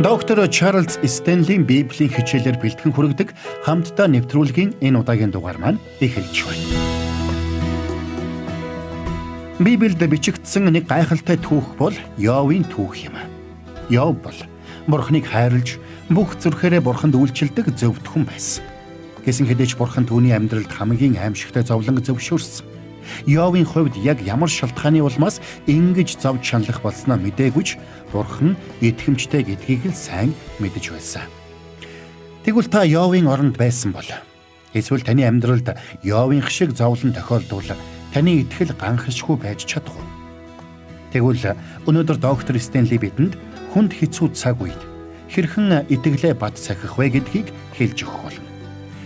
Доктор Чарлз Стенлийн Библийн хичээлээр бэлтгэн хүргэдэг хамтдаа нэвтрүүлгийн энэ удаагийн дугаар маань эхэлж байна. Библиэд бичигдсэн нэг гайхалтай түүх бол Йовын түүх юм. Йов бол Бурхныг хайрлаж бүх зүрхээрээ Бурханд үйлчилдэг зөвхөн хүн байсан. Гэсэн хэдий ч Бурхан түүний амьдралд хамгийн аимшигтай зовлон зөвшөөрсөн. Йовын хувьд яг ямар шалтгааны улмаас ингэж зовж шаналх болсноо мэдээгүйч Бурхан итгэмжтэй гэдгийг л сайн мэдэж байсан. Тэгвэл та Йовын оронд байсан бол эсвэл таны амьдралд Йовын шиг зовлон тохиолдвол таны итгэл ганхшгүй байж чадах уу? Тэгвэл өнөөдөр доктор Стенли бидэнд хүнд хэцүү цаг үед хэрхэн итгэлээ бат сахих вэ гэдгийг хэлж өгөх болно.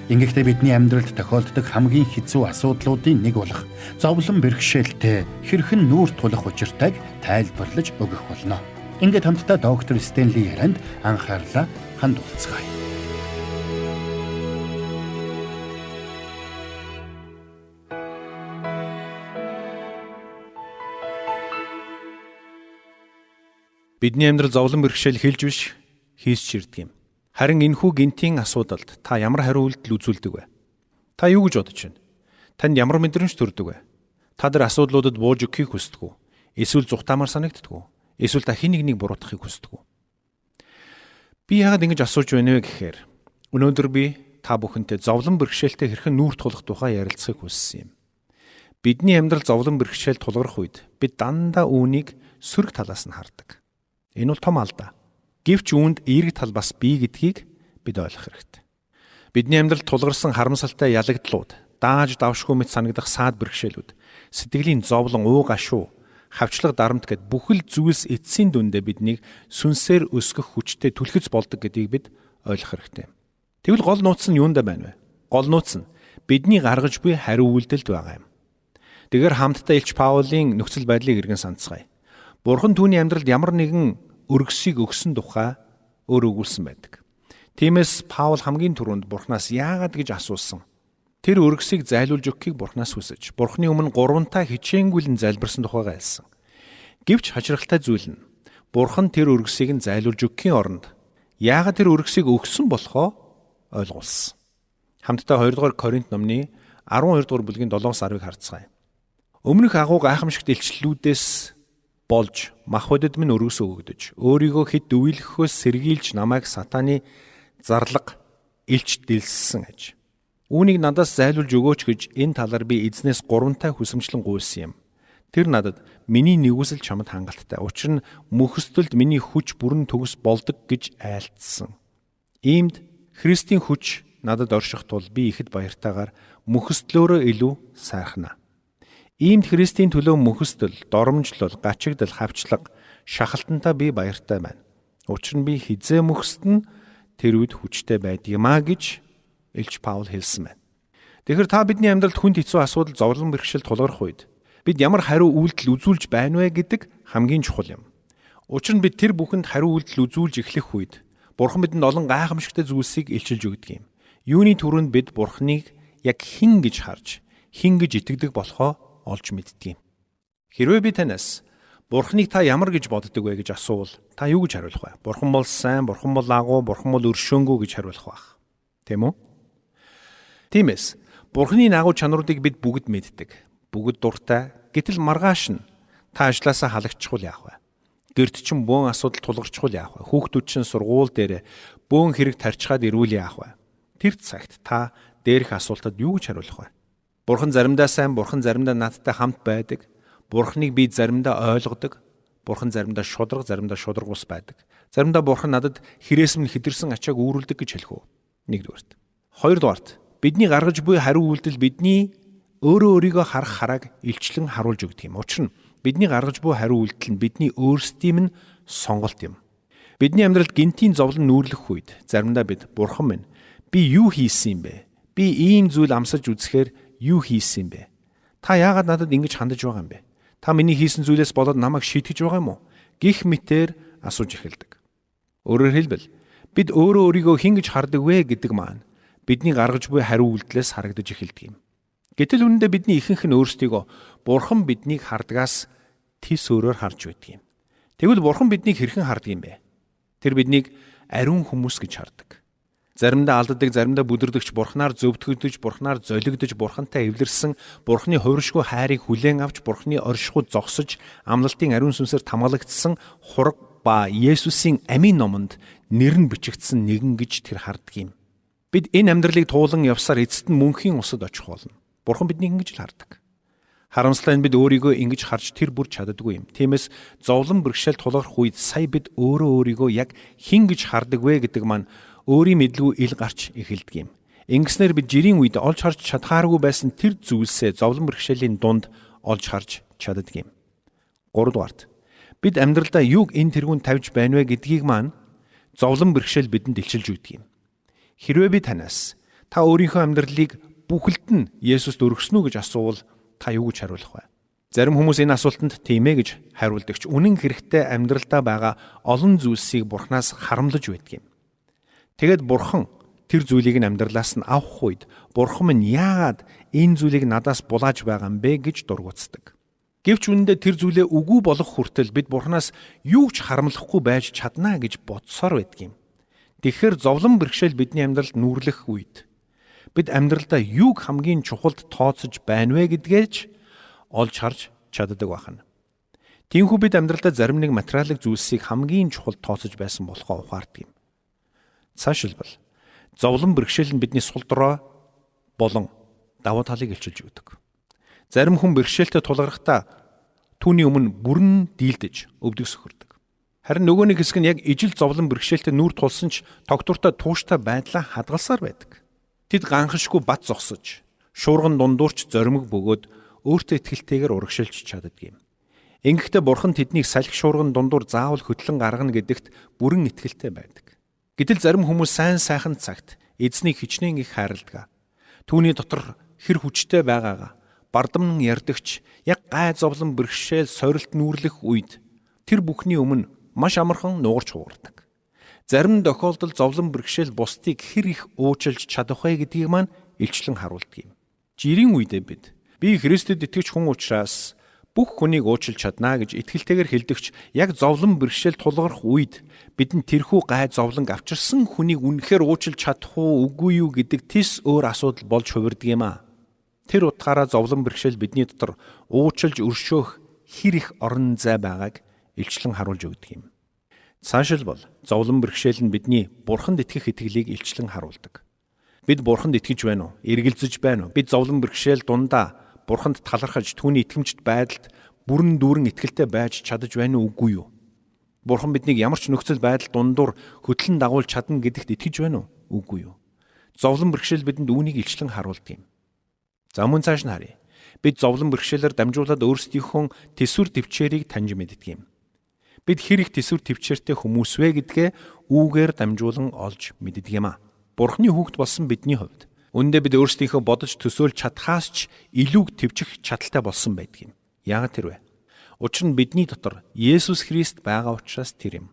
Ингэхдээ бидний амьдралд тохиолддог хамгийн хэцүү асуудлуудын нэг болох зовлон бэрхшээлтэй хэрхэн нүүр тулах учиртайг тайлбарлаж өгөх болно. Ингээд хамтдаа доктор Стенли ярианд анхаарлаа хандуулцгаая. Бидний амьдрал зовлон бэрхшээл хэлж биш хийсч ирдэг юм. Харин энэхүү гинтийн асуудалд та ямар хариу үйлдэл үзүүлдэг вэ? Та юу гэж бодож байна? Танд ямар мэдрэмж төрдөг вэ? Та тэр асуудлуудад бууж өгөхийг хүсдэг үү? Эсвэл зүхтаамаар санагддаг уу? Эсвэл та хэн нэгнийг буруутгахыг хүсдэг үү? Би яагаад ингэж асууж байна вэ гэхээр өнөөдөр би та бүхэнтэй зовлон бэрхшээлтэй хэрхэн нүүр тулах тухай ярилцахыг хүссэн юм. Бидний амьдрал зовлон бэрхшээл тулгарх үед бид дандаа үүнийг сөрөг талаас нь хардаг. Энэ бол том алдаа. Гэвч үүнд эерэг тал бас бий гэдгийг бид ойлгох хэрэгтэй. Бидний амьдралд тулгарсан харамсалтай ялагдлууд, дааж давшгүй мэт санагдах саад бэрхшээлүүд, сэтгэлийн зовлон, уу гашуу, хавчлаг дарамт гэд бүхэл зүйлс эцсийн дүндээ биднийг сүнсээр өсгөх хүчтэй түлхэц болдог гэдгийг бид ойлгох хэрэгтэй. Тэгвэл гол нууц нь юундаа байна вэ? Гол нууц нь бидний гаргаж буй хариу үйлдэлд байгаа юм. Тэгэхээр хамтдаа Илч Паулийн нөхцөл байдлыг эргэн санацгаая. Бурхан түүний амьдралд ямар нэгэн өргөсийг өгсөн тухай өөр өгүүлсэн байдаг. Тиймээс Паул хамгийн түрүүнд Бурханаас яагаад гэж асуусан. Тэр өргөсийг зайлуулж өгөхийг Бурханаас хүсэж, Бурханы өмнө гурвантаа хичээнгүйлэн залбирсан тухайгаа хэлсэн. Гэвч хачирхалтай зүйл нь Бурхан тэр өргөсийг нь зайлуулж өгөхийн оронд яагаад тэр өргөсийг өгсөн болохоо ойлгуулсан. Хамтдаа 2 дугаар Коринт номны 12 дугаар бүлгийн 7-10-ыг харцгаая. Өмнөх агуу гайхамшигт илчлэлүүдээс болж махбодод минь өргөс өгөгдөж өөрийгөө хэд дүйлэхөөс сэргийлж намайг сатаны зарлага илч дэлссэн аж. Үүнийг надаас зайлуулж өгөөч гэж энэ талаар би эзнээс гуравтай хүсэмжлэн гуйсан юм. Тэр надад миний нэгүсэл чамд хангалттай. Учир нь мөхөстөлд миний хүч бүрэн төгс болдог гэж айлтсан. Иймд Христийн хүч надад орших тул би ихэд баяртайгаар мөхөстлөөрөө илүү сайхна. Иймд Христийн төлөө мөхөстөл, доромжлол, гачигдал, хавчлага, шахалтантаа би баяртай байна. Учир нь би хизээ мөхөстөн тэр үед хүчтэй байдгиймаа гэж Илч Паул хэлсэн байна. Тэгэхээр та бидний амьдралд хүнд хэцүү асуудал, зовлон бэрхшээл тулгарх үед бид ямар хариу үйлдэл үзүүлж байна вэ гэдэг хамгийн чухал юм. Учир нь бид тэр бүхэнд хариу үйлдэл үзүүлж эхлэх үед Бурхан бидэнд олон гайхамшигтай зүйлсийг илчилж өгдөг юм. Юуны түрүүнд бид Бурханыг яг хэн гэж харж, хэн гэж итгэдэг болохоо олж мэддэг юм. Хэрвээ би танаас Бурханыг та ямар гэж боддог вэ гэж асуувал та юу гэж хариулах вэ? Бурхан бол сайн, Бурхан бол агуу, Бурхан бол өршөөнгөө гэж хариулах байх. Тийм үү? Тиймээс Бурханы агуу чанаруудыг бид бүгд мэддэг. Бүгд дуртай. Гэтэл маргааш нь та ажлаасаа халагчхул яах вэ? Гэрт чинь бөөн асуудал тулгарчхул яах вэ? Хүүхдүүд чинь сургууль дээр бөөн хэрэг тарьчхаад ирүүл яах вэ? Тэр цагт та дээрх асуултад юу гэж хариулах вэ? Бурхан заримдаа сайн, Бурхан заримдаа надтай хамт байдаг. Бурханыг би заримдаа ойлгодог. Бурхан заримдаа шудраг ус байдаг. Заримдаа Бурхан надад хэрэгээс минь хидэрсэн ачааг үүрүүлдэг гэж хэлэх үү? Нэгдүгээрт. Хоёрдугаарт, бидний гаргаж буй хариу үйлдэл бидний өөрийгөө харах харааг илчлэн харуулж өгдөг юм. Учир нь бидний гаргаж буй хариу үйлдэл нь бидний өөрсдийн минь сонголт юм. Бидний амьдралд гинтийн зовлон нүүрлэх үед заримдаа бид Бурхан минь би юу хийсэн юм бэ? Би ийм зүйл амсаж үзэхээр юу хийсэн юм бэ? Та яагаад надад ингэж хандаж байгаа юм бэ? Та миний хийсэн зүйлээс болоод намайг шийтгэж байгаа юм уу? Гэх мэтээр асууж эхэлдэг. Өөрөөр хэлбэл бид өөрийгөө хэн гэж хардаг вэ гэдэг маань бидний гаргаж буй хариу үйлдэлээс харагдаж эхэлдэг юм. Гэтэл үүндээ бидний ихэнх нь өөрсдийгөө Бурхан биднийг хардгаас тис өөрөөр харж байдаг юм. Тэгвэл Бурхан биднийг хэрхэн хардаг юм бэ? Тэр биднийг ариун хүмүүс гэж хардаг. Заримдаа алддаг, заримдаа бүдэрдэгч, бурхнаар зөвтгөгдөж, бурхнаар золигдож, бурхантай эвлэрсэн, бурхны хувиршгүй хайрыг хүлээн авч, бурхны оршихуйд зогсож, амлалтын ариун сүнсээр хамгаалагдсан хураг ба Есүсийн амийн номонд нэр нь бичигдсэн нэгэн гэж тэр хардаг юм. Бид энэ амьдралыг туулан явсаар эцэст нь мөнхийн усад очих болно. Бурхан биднийг ингэж л хардаг. Харамсалтай нь бид өөрийгөө ингэж харж тэр бүр чаддаггүй юм. Тиймээс зовлон бэрхшээл тулгарх үед сая бид өөрийгөө яг хэн гэж хардаг вэ гэдэг маань өөрийн мэдлгүй ил гарч эхэлдэг юм. Ингэснээр бид жирийн үед олж харж чадхааргүй байсан тэр зүйлсээ зовлон бэрхшээлийн дунд олж харж чаддаг юм. 3 дугаарт бид амьдралдаа юуг энэ тэргүүнд тавьж байна вэ гэдгийг маань зовлон бэрхшээл бидэнд илчилж өгдөг юм. Хэрвээ би танаас та өөрийнхөө амьдралыг бүхэлд нь Есүст өргөснө үү гэж асуувал та юу гэж хариулах вэ? Зарим хүмүүс энэ асуултанд тийм ээ гэж хариулдаг ч үнэн хэрэгтээ амьдралдаа байгаа олон зүйлсийг Бурханаас харамлаж байдаг юм. Тэгээд Бурхан тэр зүйлийг нь амьдралаас нь авах үед Бурхан минь яагаад энэ зүйлийг надаас булааж байгаа юм бэ гэж дургуутсдаг. Гэвч үнэндээ тэр зүйлээ үгүй болох хүртэл бид Бурханаас юу ч харамлахгүй байж чадна гэж бодсоор байдаг юм. Тэгэхээр зовлон бэрхшээл бидний амьдралд нүүрлэх үед бид амьдралдаа юуг хамгийн чухалд тооцож байна вэ гэдгээрч олж харж чаддаг байна. Тиймээс бид амьдралдаа зарим нэг материалын зүйлсийг хамгийн чухалд тооцож байсан болохоо ухаардаг юм. Цаашилбал зовлон бэрхшээл нь бидний сул дорой болон давуу талыг илчилж өгдөг. Зарим хүн бэрхшээлтэй тулгархдаа түүний өмнө бүрэн дийлдэж өвдөг сөхөрдөг. Харин нөгөө нэг хэсэг нь яг ижил зовлон бэрхшээлтэй нүүр тулсан ч тогтвортой тууштай байдлаа хадгалсаар байдаг. Тэд ганхашгүй бат зогсож, шуурган дундуурч зоримог бөгөөд өөртөө итгэлтэйгээр урагшилж чаддаг юм. Ингэхдээ Бурхан тэднийг салхи шуурган дундуур заавал хөтлөн гаргана гэдэгт бүрэн итгэлтэй байдаг. Гэтэл зарим хүмүүс сайн сайхан цагт эзнийг хичнээн их хайрладаг. Түүний дотор хэр хүчтэй байгаагаа бардамн ярьдагч яг гай зовлон бэрхшээл сорилт нүүрлэх үед тэр бүхний өмнө маш амархан нугарч хугардаг. Зарим тохиолдолд зовлон бэрхшээл бусдыг хэр их уучлж чадах вэ гэдгийг маань илчлэн харуулдаг юм. Жирийн үедээ би Христэд итгэж хүн учраас бүх хүнийг уучлж чадна гэж итгэлтэйгээр хэлдэгч яг зовлон бэрхшээл тулгарх үед бидэнд тэрхүү гай зовлонг авчирсан хүнийг үнэхээр уучлж чадах уу үгүй юу гэдэг тис өөр асуудал болж хувирдаг юм а. Тэр утгаараа зовлон бэрхшээл бидний дотор уучлж өршөөх хэр их орон зай байгааг илчлэн харуулж өгдөг юм. Цаашилбал зовлон бэрхшээл нь бидний Бурханд итгэх итгэлийг илчлэн харуулдаг. Бид Бурханд итгэж байна уу? Эргэлзэж байна уу? Бид зовлон бэрхшээл дундаа Бурханд талархаж түүний итгэмжт байдалд бүрэн дүүрэн итгэлтэй байж чадаж байна уу үгүй юу? Бурхан биднийг ямар ч нөхцөл байдал дундуур хөтлөн дагуулж чадна гэдэгт итгэж байна уу үгүй юу? Зовлон бэрхшээл бидэнд үүнийг илчлэн харуулдаг юм. За мөн цааш нь харъя. Бид зовлон бэрхшээлээр дамжуулаад өөрсдийнхөө тэсвэр төвчээрийг таньж мэддэг юм. Бид хэр их тэсвэр төвчээртэй хүмүүс вэ гэдгээ үүгээр дамжуулан олж мэддэг юм а. Бурханы хүүхэд болсон бидний хувьд үндэ бид өөрсдийнхөө бодож төсөөлж чадхаас ч илүү төвчих чадaltaй болсон байдаг юм. Яагаад тэр вэ? Учир нь бидний дотор Есүс Христ байгаа учраас тэр юм.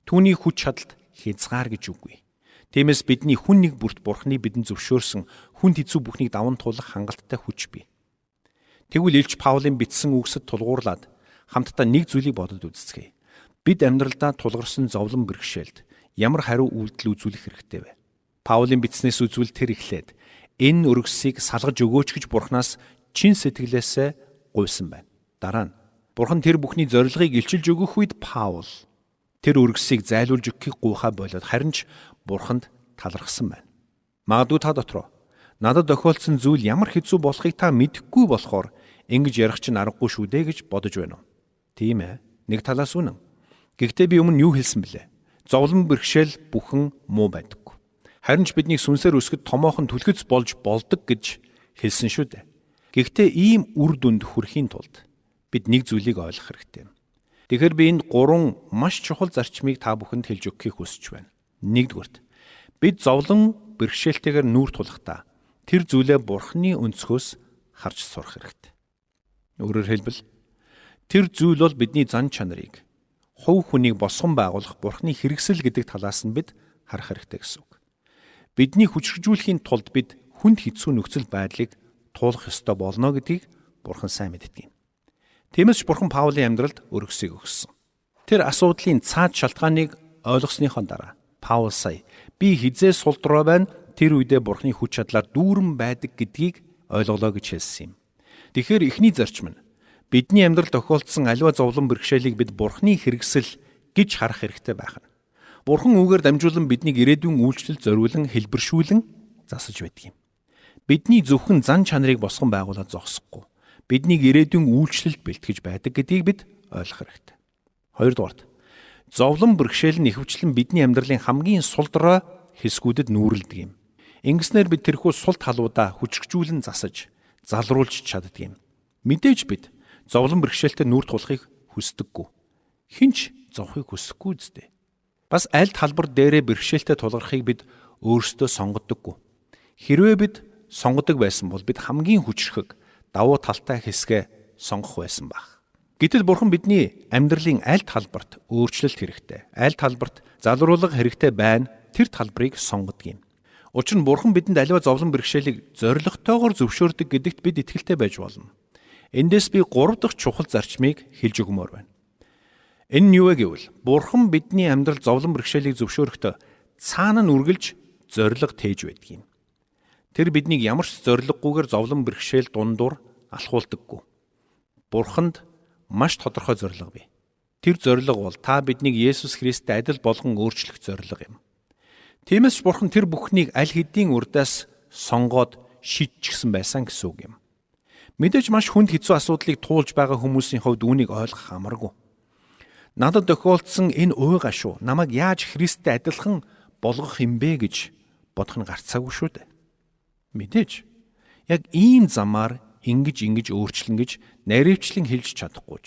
Түүний хүч чадалт хязгаар гэж үгүй. Тиймээс бидний хүн нэг бүрт Бурханы бидэнд зөвшөөрсөн хүнд хэцүү бүхнийг даван туулах хангалттай хүч бий. Тэгвэл Илч Паулийн бичсэн үгсэд тулгуурлаад хамтдаа нэг зүйлийг бодод үзцгээе. Бид амьдралдаа тулгарсан зовлон бэрхшээлд ямар хариу үйлдэл үзүүлэх хэрэгтэй вэ? Паулийн бичснээс үзвэл тэр эхлээд энэ өргөсийг салгаж өгөөч гэж Бурханаас чин сэтгэлээсээ гуйсан байна. Дараа нь Бурхан тэр бүхний зорилгыг илчилж өгөх үед Паул тэр өргөсийг зайлуулж өгөхийг гуйхаа болоод харин ч Бурханд талархсан байна. Магадгүй та дотроо надад тохиолдсон зүйл ямар хэцүү болохыг та мэдэхгүй болохоор ингэж ярих чинь аргагүй шүү дээ гэж бодож байна уу? Тийм ээ. Нэг талаас үнэн. Гэхдээ би өмнө юу хэлсэн бэлээ? Зовлон бэрхшээл бүхэн муу байдаггүй. Харин ч биднийг сүнсээр өсгөд томоохон түлхэц болж болдог гэж хэлсэн шүү дээ. Гэхдээ ийм үр дүнд хүрэхийн тулд бид нэг зүйлийг ойлгох хэрэгтэй. Тэгэхээр би энд 3 маш чухал зарчмыг та бүхэнд хэлж өгөхийг хүсэж байна. Нэгдүгürt бид зовлон бэрхшээлтэйгээр нүүр тулахдаа тэр зүйлээ Бурханы өнцгөөс харж сурах хэрэгтэй. Өөрөөр хэлбэл тэр зүйл бол бидний зан чанарыг хувь хүнийг босгон байгуулах Бурханы хэрэгсэл гэдэг талаас нь бид харах хэрэгтэй гэсэн үг. Бидний хүчрхжүүлэхийн тулд бид хүнд хэцүү нөхцөл байдлыг туулах ёстой болно гэдгийг Бурхан сайн мэддэг юм. Тиймээс ч Бурхан Паулийн амьдралд өргөсийг өгсөн. Тэр асуудлын цаад шалтгааныг ойлгосныхоо дараа Паул сая би хизээ сул дорой байна, тэр үедээ Бурхны хүч чадлаар дүүрэн байдаг гэдгийг ойлголоо гэж хэлсэн юм. Тэгэхээр эхний зарчим нь бидний амьдралд тохиолдсон аливаа зовлон бэрхшээлийг бид Бурхны хэрэгсэл гэж харах хэрэгтэй байх нь. Бурхан үгээр дамжуулан биднийг ирээдүйн үйлчлэл зориулан хэлбэршүүлэн засаж байдаг юм. Бидний зөвхөн зан чанарыг босгон байгуулаад зогсохгүй, биднийг ирээдүйн үйлчлэлд бэлтгэж байдаг гэдгийг бид ойлгох хэрэгтэй. Хоёрдугаарт, зовлон бэрхшээл нь ихэвчлэн бидний амьдралын хамгийн сул дорой хэсгүүдэд нүүрэлдэг юм. Ингэснээр бид тэрхүү сул талуудаа хүчрхжүүлэн засаж, залруулж чаддаг юм. Мэдээж бид зовлон бэрхшээлтэй нүүр тулахыг хүсдэггүй. Хинч зовхыг хүсэхгүй зү. Бас аль талбар дээрээ бэрхшээлтэй тулгархыг бид өөрсдөө сонгодоггүй. Хэрвээ бид сонгодог байсан бол бид хамгийн хүчрхэг давуу талтай хэсгээ сонгох байсан баг. Гэтэл Бурхан бидний амьдралын аль талбарт өөрчлөлт хэрэгтэй, аль талбарт залруулга хэрэгтэй байна, тэр талбарыг сонгодог юм. Учир нь Бурхан бидэнд аливаа зовлон бэрхшээлийг зоригтойгоор зөвшөөрдөг гэдэгт бид итгэлтэй байж болно. Эндээс би 3 дахь чухал зарчмыг хэлж өгмөр байна. Энэ нь юу вэ гэвэл Бурхан бидний амьдрал зовлон бэрхшээлийг зөвшөөрөхдөө цаана нь үргэлж зориг тээж байдаг юм. Тэр биднийг ямар ч зориггүйгээр зовлон бэрхшээл дундуур алхуулдаггүй. Бурханд маш тодорхой зориг бий. Тэр зориг бол та биднийг Есүс Христтэй адил болгон өөрчлөх зориг юм. Тиймээс Бурхан тэр бүхнийг аль хэдийн урдаас сонгоод шийдчихсэн байсан гэсэн үг юм. Мэдээж маш хүнд хэцүү асуудлыг туулж байгаа хүмүүсийн хувьд үүнийг ойлгох амаргүй. Надад тохиолдсон энэ уй гашуу намайг яаж Христтэй адилхан болгох юм бэ гэж бодох нь гарцаагүй шүү дээ. Мэдээж яг ийм замаар ингэж өөрчлөн гэж наривчлан хэлж чадахгүй ч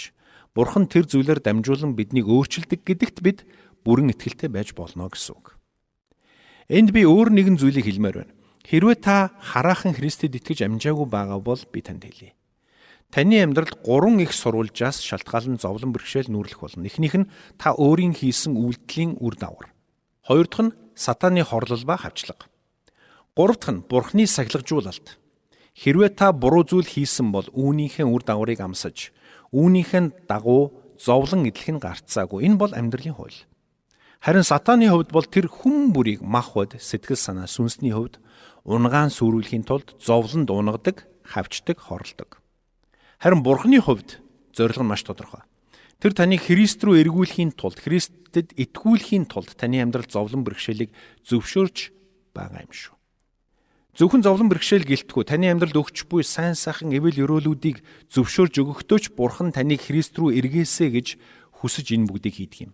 Бурхан тэр зүйлээр дамжуулан биднийг өөрчилдөг гэдэгт бид бүрэн итгэлтэй байж болно гэсэн үг. Энд би өөр нэгэн зүйлийг хэлмээр байна. Хэрвээ та хараахан Христэд итгэж амжаагүй байгаа бол би танд хэлье. Таны амьдралд 3 их сурвалжаас шалтгаалan зовлон бэрхшээл нүүрлэх болно. Эхнийх нь та өөрийн хийсэн үйлдэлийн үр дагавар. Хоёр дахь нь сатааны хорлол ба хавчлага. Гурав дахь нь Бурхны сахилгажуулалт. Хэрвээ та буруу зүйл хийсэн бол үүнийхээ үр дагаврыг амсаж, үүнийхээ дагуу зовлон идэх нь гарцаагүй. Энэ бол амьдралын хууль. Харин сатааны хувьд бол тэр хүн бүрийг мах бод, сэтгэл санаа, сүнсний хувьд унгаан сүрүүлэхийн тулд зовлонд унгадаг, хавчдаг, хорлдог. Харин Бурхны хувьд зорилго нь маш тодорхой. Тэр таныг Христ рүү эргүүлэхийн тулд, Христэд итгүүлэхийн тулд таны амьдрал зовлон бэрхшээлийг зөвшөөрч байгаа юм шүү. Зөвхөн зовлон бэрхшээл гэлтгүй таны амьдралд өгч буй сайн сайхан эвэл өрөөлүүдийг зөвшөөрж өгөхдөө ч Бурхан таныг Христ рүү эргээсэй гэж хүсэж энэ бүгдийг хийдэг юм.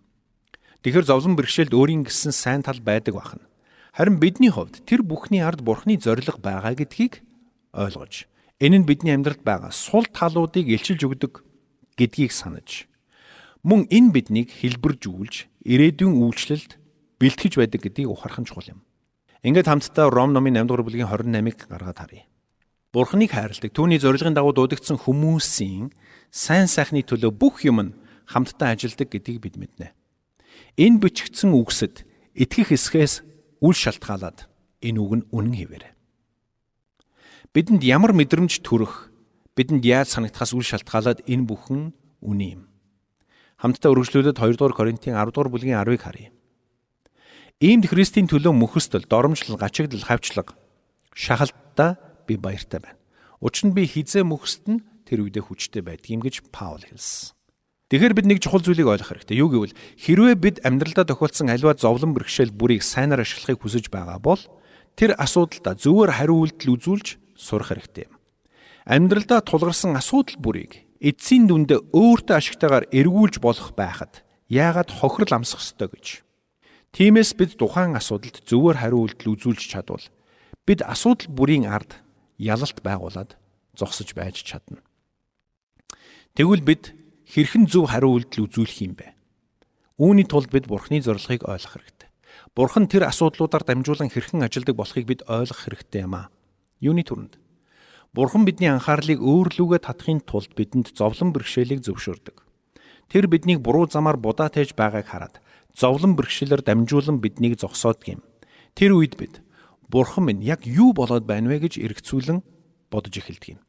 Тэгэхээр зовлон бэрхшээлд өөрийн гэсэн сайн тал байдаг бахна. Харин бидний хувьд тэр бүхний ард Бурхны зориг байгаа гэдгийг ойлгож, энэ нь бидний амьдралд байгаа сул талуудыг илчилж өгдөг гэдгийг санаж, мөн энэ биднийг хэлбэржүүлж, ирээдүйн үйлчлэлд бэлтгэж байдаг гэдгийг ухаарах нь чухал юм. Ингээд хамтдаа Ром номын 8 дугаар бүлгийн 28-ыг гаргаад харъя. Бурхныг хайрладаг, түүний зорилгын дагуу дуудагдсан хүмүүсийн сайн сайхны төлөө бүх юм нь хамтдаа ажилдаг гэдгийг бид мэднэ. Энэ бичигдсэн үгсэд итгэх эсхээс үл шалтгаалаад энэ үг нь үнэн хэвээр. Бидэнд ямар мэдрэмж төрөх, бидэнд яаж санагдахаас үл шалтгаалаад энэ бүхэн үнэн юм. Хамтдаа үргэлжлүүлээд 2 дугаар Коринтын 10 дугаар бүлгийн 10-ыг харъя. Иймд Христийн төлөө мөхөстөл, доромжлол, гачигдал, хавчлага, шахалтаа би баяртай байна. Учир нь би хизээ мөхөстөн тэр үедээ хүчтэй байдгийм гэж Паул хэлсэн. Тэгэхээр бид нэг чухал зүйлийг ойлгох хэрэгтэй. Юу гэвэл хэрвээ бид амьдралдаа тохиолдсон аливаа зовлон бэрхшээл бүрийг сайнаар ашиглахыг хүсэж байгаа бол тэр асуудалдаа зөвөр хариу үйлдэл үзүүлж сурах хэрэгтэй юм. Амьдралдаа тулгарсан асуудал бүрийг эцсийн дүндээ өөртөө ашигтайгаар эргүүлж болох байхад яагаад хохирол амсах ёстой гэж. Тиймээс бид тухайн асуудалд зөвөр хариу үйлдэл үзүүлж чадвал бид асуудал бүрийн ард ялалт байгуулад зогсож байж чадна. Тэгвэл бид хэрхэн зөв хариу үйлдэл үзүүлэх юм бэ? Үүний тулд бид Бурхны зорилгыг ойлгох хэрэгтэй. Бурхан тэр асуудлуудаар дамжуулан хэрхэн ажилдаг болохыг бид ойлгох хэрэгтэй юм аа. Юуны түрүүнд? Бурхан бидний анхаарлыг өөр лүгээ татахын тулд бидэнд зовлон бэрхшээлийг зөвшөөрдөг. Тэр биднийг буруу замаар будаа тээж байгааг хараад зовлон бэрхшээлээр дамжуулан биднийг зогсоодг юм. Тэр үед бид Бурхан минь яг юу болоод байна вэ гэж эргцүүлэн бодож эхэлдэг юм.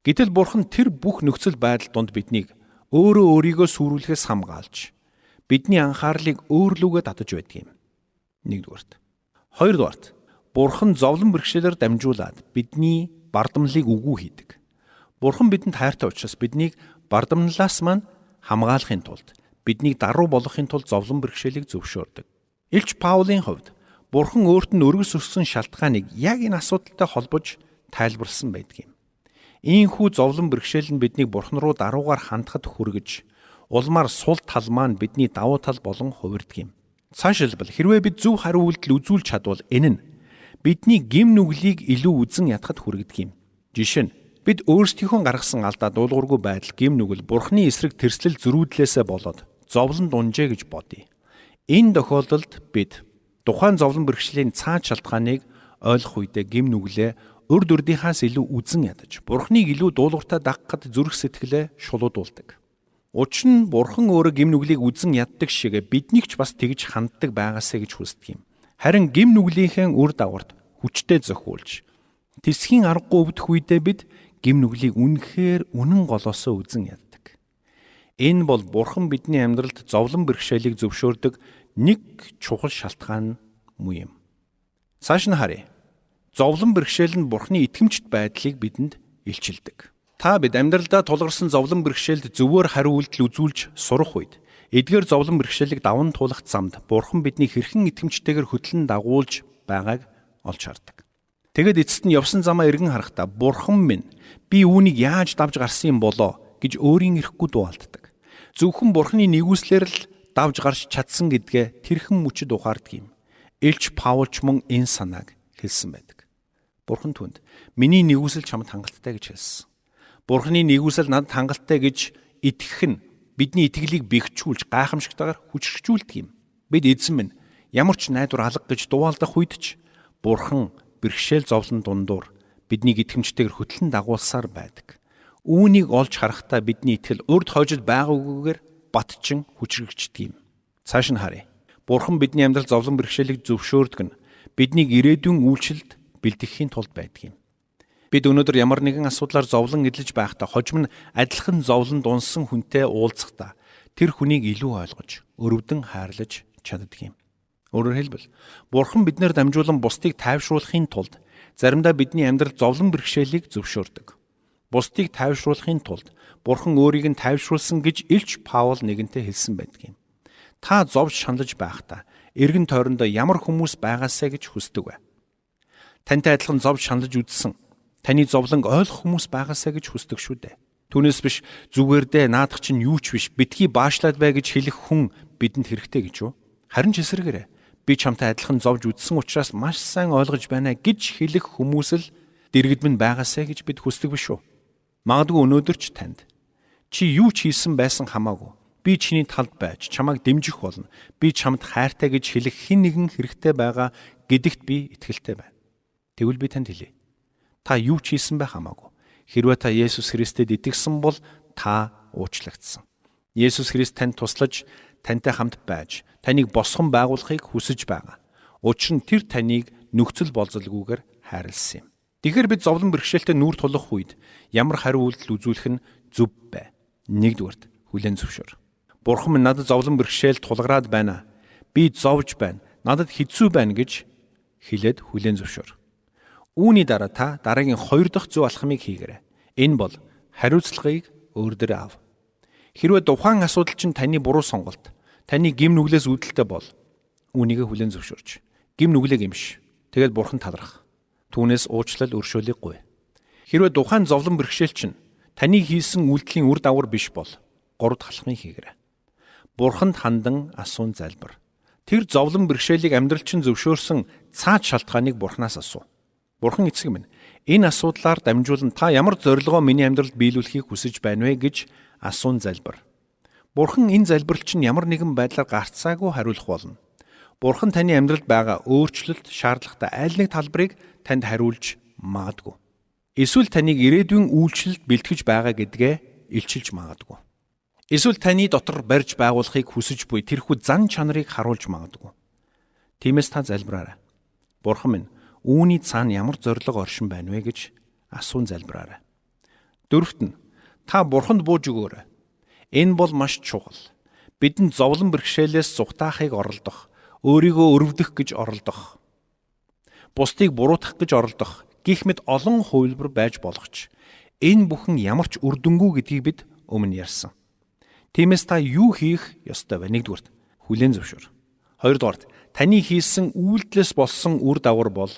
Гэтэл Бурхан тэр бүх нөхцөл байдал донд биднийг өөрөө өөрийгөө сүрүүлэхээс хамгаалж, бидний анхаарлыг өөр лүүгээ татаж байдаг юм. Нэгдүгээрт. Хоёрдугаарт. Бурхан зовлон бэрхшээлээр дамжуулаад бидний бардамлыг үгүй хийдэг. Бурхан бидэнд хайртай учраас биднийг бардамналаас маань хамгаалахын тулд, биднийг даруй болгохын тулд зовлон бэрхшээлийг зөвшөөрдөг. Илч Паулийн хувьд Бурхан өөрт нь өргөс өссөн шалтгааныг яг энэ асуудалтай холбож тайлбарлсан байдаг юм. Ийхүү зовлон бэрхшээл нь биднийг Бурхан руу даруугаар хандахад хүргэж, улмаар сул тал маань бидний давуу тал болон хувирдаг юм. Цаашилбал хэрвээ бид зөв хариу үйлдэл үзүүлж чадвал энэ нь бидний гим нүглийг илүү үзэн ядахад хүргэдэг юм. Жишээ нь бид өөрсдийнхөө гаргасан алдаа дуулуургүй байдал гим нүгэл Бурханы эсрэг тэрслэл зөрүүдлээсээ болоод зовлон дунжээ гэж бодъё. Энэ тохиолдолд бид тухайн зовлон бэрхшээлийн цаад шалтгааныг ойлгох үедээ гим нүглээ урд урдийнхаас илүү үзэн ядаж, Бурханыг илүү дуулууртай дагахад зүрх сэтгэлээ шулуудуулдаг. Учир нь Бурхан өөрөө гим нүглийг үзэн яддаг шиг биднийг ч бас тэгж ханддаг байгаасаа гэж хүсдэг юм. Харин гим нүглийнхээ үр дагаварт хүчтэй зохиулж, тэсхийн аргагүй өвдөх үедээ бид гим нүглийг үнэхээр үнэн голоосоо үзэн яддаг. Энэ бол Бурхан бидний амьдралд зовлон бэрхшээлийг зөвшөөрдөг нэг чухал шалтгаан муу юм. Цааш нь харъя. Зовлон бэрхшээл нь Бурханы итгэмжт байдлыг бидэнд илчилдэг. Та бид амьдралдаа тулгарсан зовлон бэрхшээлд зөвөр хариу үйлдэл үзүүлж сурах үед эдгээр зовлон бэрхшээлийг даван туулах замд Бурхан биднийг хэрхэн итгэмжтэйгээр хөтлөн дагуулж байгааг олж хардаг. Тэгэд эцэст нь явсан замаа эргэн харахтаа Бурхан минь би үүнийг яаж давж гарсан юм болоо гэж өөрийн эрэхгүй дуалддаг. Зөвхөн Бурханы нэгүслэр л давж гарч чадсан гэдгээ тэрхэн мөчөд ухаардаг юм. Илч Паулч мөн энэ санааг хэлсэн байдаг. Бурхан түнд миний нэгүсэл чамд хангалттай гэж хэлсэн. Бурханы нэгүсэл надад хангалттай гэж итгэх нь бидний итгэлийг бэхжүүлж гайхамшигтайгаар хүчрхжүүлдэг юм. Бид эзэн минь ямар ч найдвар алга гэж дуалдах үед ч Бурхан бэрхшээл зовлон дундуур биднийг итгэмжтэйгээр хөтлөн дагуулсаар байдаг. Үүнийг олж харахтаа бидний итгэл урд хожид байгаагүйгээр батчин хүчрхэгждэг юм. Цааш нь харъя. Бурхан бидний амьдрал зовлон бэрхшээлийг зөвшөөрдөг нь биднийг ирээдүйн үйлчлэлд бэлтгэхийн тулд байдаг юм. Бид өнөөдөр ямар нэгэн асуудлаар зовлон эдлэж байхдаа хожим нь адилхан зовлон дунсан хүнтэй уулзахдаа тэр хүнийг илүү ойлгож, өрөвдөн хайрлаж чаддаг юм. Өөрөөр хэлбэл, Бурхан биднээр дамжуулан бусдыг тайвшруулахын тулд заримдаа бидний амьдрал зовлон бэрхшээлийг зөвшөөрдөг. Бусдыг тайвшруулахын тулд Бурхан өөрийг нь тайвшруулсан гэж Илч Паул нэгэнтээ хэлсэн байдаг юм. Та зовж шаналж байхдаа эргэн тойрондоо ямар хүмүүс байгаасаа гэж хүсдэг вэ? Тантай адилхан зовж шаналж үзсэн таны зовлонг ойлгох хүмүүс байгаасаа гэж хүсдэг шүү дээ. Түүнээс биш зүгээр дээ наадах чинь юу ч биш битгий баашлаад бай гэж хэлэх хүн бидэнд хэрэгтэй гэж юу? Харин ч эсрэгээрээ би чамтай адилхан зовж үзсэн учраас маш сайн ойлгож байна гэж хэлэх хүмүүс л дэргэд минь байгаасаа гэж бид хүсдэг биш үү? Магадгүй өнөөдөр ч танд чи юу ч хийсэн байсан хамаагүй би чиний талд байж чамайг дэмжих болно. Би чамд хайртай гэж хэлэх хэн нэгэн хэрэгтэй байгаа гэдэгт би итгэлтэй байна. Тэгвэл би танд хэлье. Та юу ч хийсэн байх хамаагүй. Хэрвээ та Есүс Христэд итгэсэн бол та уучлагдсан. Есүс Христ танд туслаж, тантай хамт байж, таныг босгон байгуулахыг хүсэж байгаа. Учир нь тэр таныг нөхцөл болзолгүйгээр хайрлсан юм. Тэгэхээр бид зовлон бэрхшээлтэй нүүр тулах үед ямар хариу үйлдэл үзүүлэх нь зөв бай. Нэгдүгээрт хүлээн зөвшөөр. Бурхан минь надад зовлон бэрхшээл тулгараад байна. Би зовж байна. Надад хэцүү байна гэж хэлээд хүлээн зөвшөөр. Үүний дараа та дараагийн 2 дахь зөв алхмыг хийгээрэй. Энэ бол хариуцлагыг өөр дээрээ ав. Хэрвээ тухайн асуудал чинь таны буруу сонголт, таны гим нүглээс үүдэлтэй бол үүнийгээ хүлээн зөвшөөрч, гим нүглээ гимш. Тэгээд Бурхан талархах. Түүнээс уучлал өршөөлийг гуй. Хэрвээ тухайн зовлон бэрхшээл чинь таны хийсэн үйлдэлийн үр дагавар биш бол 3 дахь алхмыг хийгээрэй. Бурханд хандан асуун залбир. Тэр зовлон бэрхшээлийг амьдрал чинь зөвшөөрсөн цаад шалтгааныг Бурханаас асуу. Бурхан эцэг минь энэ асуудлаар дамжуулан та ямар зорилгоо миний амьдралд биелүүлэхийг хүсэж байна вэ гэж асуун залбир. Бурхан энэ залбирал чинь ямар нэгэн байдлаар гарцаагүй хариулах болно. Бурхан таны амьдралд байгаа өөрчлөлт, шаардлагатай аль нэг талбарыг танд хариулж магадгүй. Эсвэл таныг ирээдүйн үйлчлэлд бэлтгэж байгаа гэдгээ илчилж магадгүй. Эсвэл таны дотор барьж байгуулахыг хүсэж буй тэрхүү зан чанарыг харуулж магадгүй. Тиймээс та залбираарай. Бурхан минь үүний цаана ямар зориг оршин байна вэ гэж асуун залбираарай. Дөрөвт нь та Бурханд бууж өгөөрэй. Энэ бол маш чухал. Бидэнд зовлон бэрхшээлээс зүгтаахыг оролдох, өөрийгөө өрөвдөх гэж оролдох, бусдыг буруутгах гэж оролдох гэх мэт олон хувилбар байж болох ч энэ бүхэн ямар ч үр дүнгүй гэдгийг бид өмнө ярьсан. Тиймээс та юу хийх ёстой вэ? Нэгдүгürt хүлээн зөвшөөр. Хоёрдугаарт таны хийсэн үйлдэлээс болсон үр дагавар бол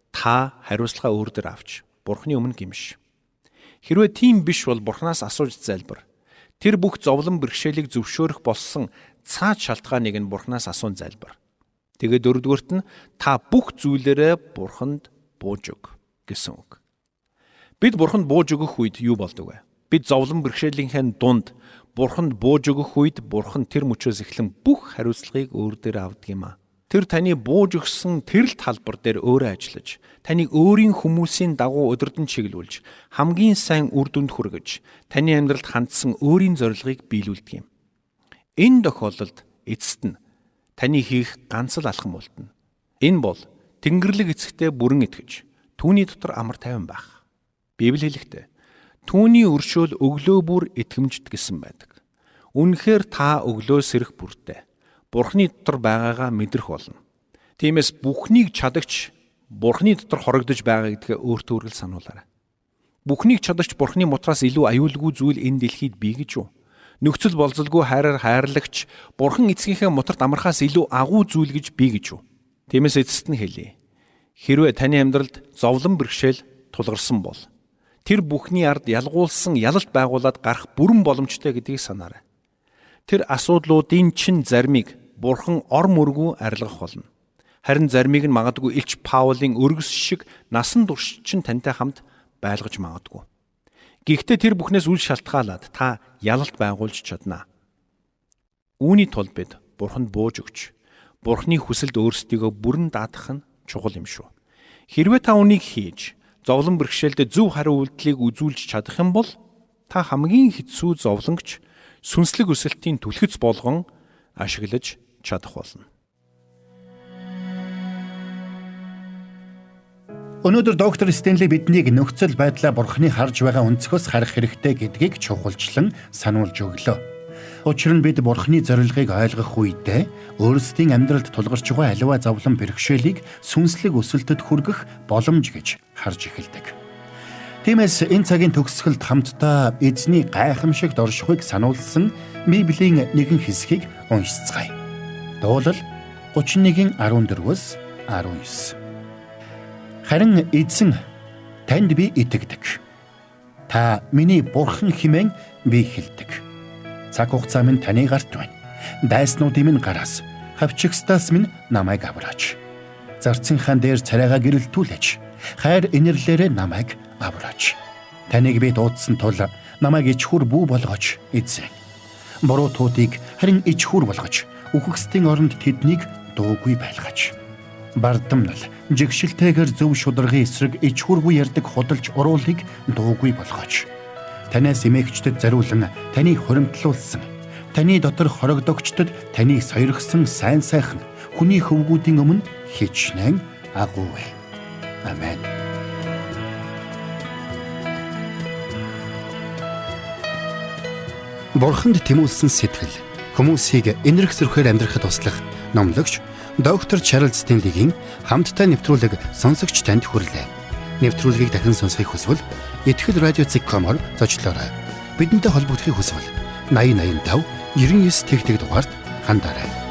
та хариуцлага өөр дөр авч Бурхны өмнө гимш. Хэрвээ тийм биш бол Бурханаас асууж залбир. Тэр бүх зовлон бэрхшээлийг зөвшөөрөх болсон цаад шалтгааныг нь Бурханаас асуун залбир. Тэгээд дөрөвдүгürt нь та бүх зүйлээрээ Бурханд бууж өг гэсэн үг. Бид Бурханд бууж өгөх үед юу болдог вэ? Бид зовлон бэрхшээлийнхээ дунд Бурханд бууж өгөх үед Бурхан тэр мөчөөс эхлэн бүх хариуцлагыг өөр дээр авдаг юм а. Тэр таны бууж өгсөн тэрл талбар дээр өөрөө ажиллаж, таныг өөрийн хүмүүсийн дагуу өдөрдөн чиглүүлж, хамгийн сайн үр дүнд хүргэж, таны амьдралд хандсан өөрийн зорилгыг биелүүлдэг юм. Энэ тохиолдолд эцэст нь таны хийх ганц л алхам болтно. Энэ бол Тэнгэрлэг эцэгтэй бүрэн итгэж, түүний дотор амар тайван байх. Библи хэлэхдээ түүний өршөөл өглөө бүр итгэмжт гэсэн байдаг. Үнэхээр та өглөө сэрэх бүртээ Бурхны дотор байгаагаа мэдрэх болно. Тиймээс бүхнийг чадагч Бурхны дотор хорогдож байгаа гэдгээ өөртөө үргэлж сануулаарай. Бүхнийг чадагч Бурхны мутраас илүү аюулгүй зүйл энэ дэлхийд бий гэж юу? Нөхцөл болзолгүй хайраар хайрлагч Бурхан эцгийнхээ мутарт амархаас илүү агуу зүйл гэж бий гэж юу? Тиймээс эцэст нь хэлье. Хэрвээ таны амьдралд зовлон бэрхшээл тулгарсан бол тэр бүхний ард ялгуулсан ялалт байгуулад гарах бүрэн боломжтой гэдгийг санаарай. Тэр асуудлуудын чин зармийг Бурхан ор мөргүү арилгах болно. Харин зармийг нь магадгүй Илч Паулийн өргөс шиг насан турш чин тантай хамт байлгаж магадгүй. Гэхдээ тэр бүхнээс үл шалтгаалаад та ялалт байгуулж чаднаа. Үүний тулд бид Бурханд бууж өгч, Бурханы хүсэлд өөрсдийгөө бүрэн даатгах нь чухал юм шүү. Хэрвээ та үнийг хийж, зовлон бэрхшээлд зөв хариу үйлдэлийг үзүүлж чадах юм бол та хамгийн хэцүү зовлонгч сүнслэг өсөлтийн түлхэц болгон ашиглаж чадах болно. Өнөөдөр доктор Стенли биднийг нөхцөл байдлаа Бурханы харж байгаа өнцгөөс харах хэрэгтэй гэдгийг чухалчлан сануулж өглөө. Учир нь бид Бурханы зорилгыг ойлгох үедээ өөрсдийн амьдралд тулгарч байгаа аливаа зовлон бэрхшээлийг сүнслэг өсөлтөд хүргэх боломж гэж харж эхэлдэг. Тиймээс энэ цагийн төгсгөлд хамтдаа эзний гайхамшигт оршихуйг сануулсан Библийн нэгэн хэсгийг уншицгаая. Дуулал 31:14-19. Харин эзэн танд би итгэдэг. Та миний Бурхан хэмээн би хэлдэг. Цаг хугацаа минь таны гарт байна. Дайснуудын минь гараас, хавчигстаас минь намайг авраач. Зарцынхаа дээр царайгаа гэрэлтүүлээч. Хайр инэрлээрээ намайг авраач. Таныг би дуудсан тул намайг ичхүр бүү болгооч эзэн. Буруутуудыг харин ичхүр болгож, үхэгсдийн оронд тэднийг дуугүй байлгаач. Бардамнал, жигшилтэйгээр зөв шударгын эсрэг ичхүргүй ярддаг худалж уруулыг дуугүй болгооч. Танаас эмээгчдэд зариулан таныг хуримтлуулсан, таны дотор хорогдогчдод таныг сойрхсон сайн сайхан хүний хөвгүүдийн өмнө хичнээн агуувэ. Амен. Бурханд тэмүүлсэн сэтгэл хүмүүсийг энэрх зөрхөөр амьдрахад туслах номлогч доктор Чарлз Стенлигийн хамттай нэвтрүүлэг сонсогч танд хүрэлээ. Нэвтрүүлгийг дахин сонсохыг хүсвэл Итгэл радио.com-оор зочлоорой. Бидэнтэй холбогдохыг хүсвэл 8085 99 тэгтэг дугаард хандаарай.